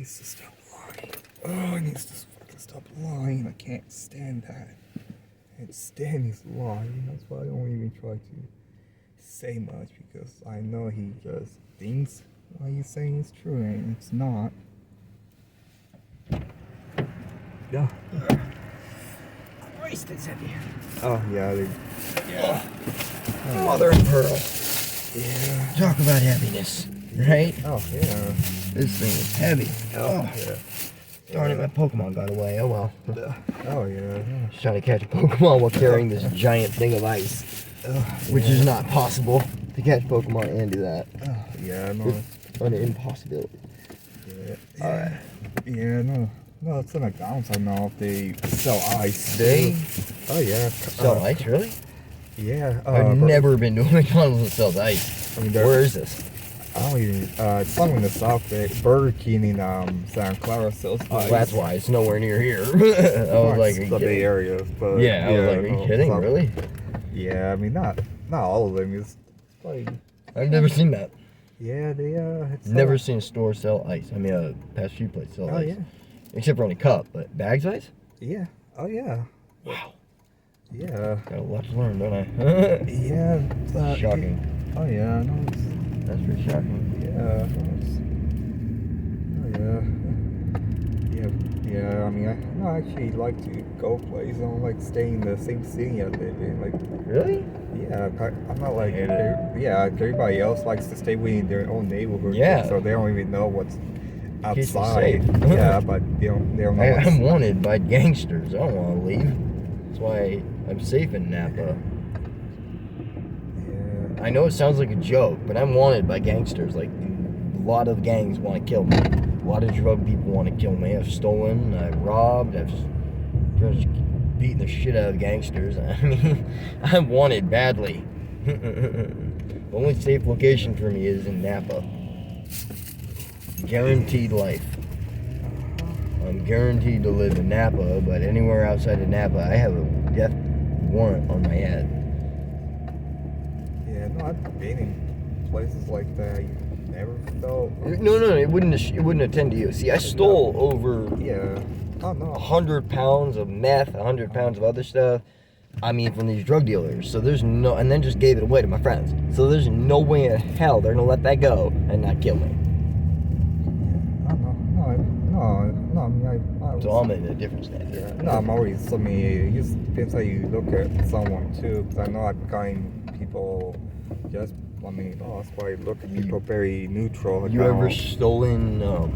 needs to stop lying. Oh, he needs to fucking stop lying. I can't stand that. I can't stand his lying. That's why I don't even try to say much, because I know he just thinks what he's saying is true and it's not. Yeah. Christ, it's heavy. Oh, yeah. Yeah. Mother of pearl. Yeah. Talk about heaviness, right? Oh, yeah. This thing is heavy. Oh, yeah. Darn it, my Pokemon got away. Oh well. Oh, yeah. Just trying to catch a Pokemon while carrying this giant thing of ice, which is not possible to catch Pokemon and do that. Oh, yeah, no. It's an impossibility. Yeah. Alright. Yeah, no. No, it's in McDonald's. I know if they sell ice. They Oh, yeah. sell ice, really? Yeah. I've never been to a McDonald's that sells ice. I mean, Where is this? I don't even. It's somewhere in the South. Burger King in Santa Clara sells ice. Oh, that's why it's nowhere near here. I was like, are you the Bay kidding? Area, but Yeah, I was like, are you kidding? Really? Yeah, I mean, not all of them. It's like, I've never seen that. yeah, they it's Never seen a store sell ice. I mean, a fast food place sell ice. Yeah. Except for on a cup, but bags ice? Yeah. Oh yeah. Wow. Yeah. Got a lot to learn, don't I? Yeah. Shocking. Oh yeah. No, That's pretty shocking. yeah. Oh yeah. Yeah. I mean, I actually like to go places. I don't like staying in the same city I live in. Like, Really? yeah, I'm not like everybody else likes to stay within their own neighborhood. Yeah. So they don't even know what's Keeps them outside. safe. Yeah, but they don't know. I'm wanted by gangsters. I don't want to leave. That's why I'm safe in Napa. Yeah. I know it sounds like a joke, but I'm wanted by gangsters. Like, a lot of gangs want to kill me. A lot of drug people want to kill me. I've stolen, I've robbed, I've just beaten the shit out of gangsters. I mean, I'm wanted badly. The only safe location for me is in Napa. Guaranteed life. I'm guaranteed to live in Napa, but anywhere outside of Napa, I have a death warrant on my head. Yeah, no, I've been in places like that. You never felt. No, it wouldn't attend to you. See, I stole over Yeah. Oh no. 100 pounds of meth, 100 pounds of other stuff. I mean, from these drug dealers. So there's no, and then just gave it away to my friends. So there's no way in hell they're gonna let that go and not kill me. No. I mean, So I'm in a different state. Yeah. No, I'm always. I mean, it just depends how you look at someone too. Because I know I've gotten people just. I mean, that's why I look at people very neutral. Like, You ever stolen a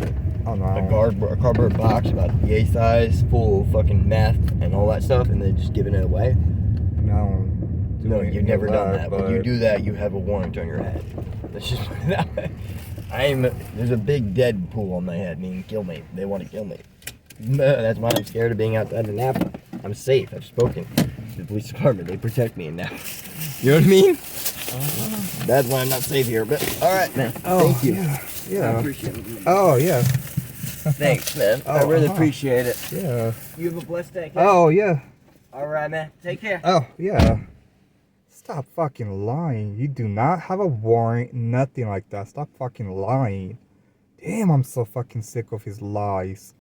cardboard box about yay size, full of fucking meth and all that stuff, and then just giving it away? I mean, I don't do No, anything you've never like done that. When you but- do that, you have a warrant on your head. Let's just put it that way. There's a big dead pool on my head, meaning kill me. They want to kill me. That's why I'm scared of being outside of Napa. I'm safe. I've spoken to the police department. They protect me in Napa. You know what I mean? That's why I'm not safe here. But all right, man. Thank you. Yeah. I appreciate it. Oh yeah. Thanks, man. I really appreciate it. Yeah. You have a blessed day. Oh yeah. All right, man. Take care. Oh yeah. Stop fucking lying. You do not have a warrant, nothing like that. Stop fucking lying. Damn, I'm so fucking sick of his lies.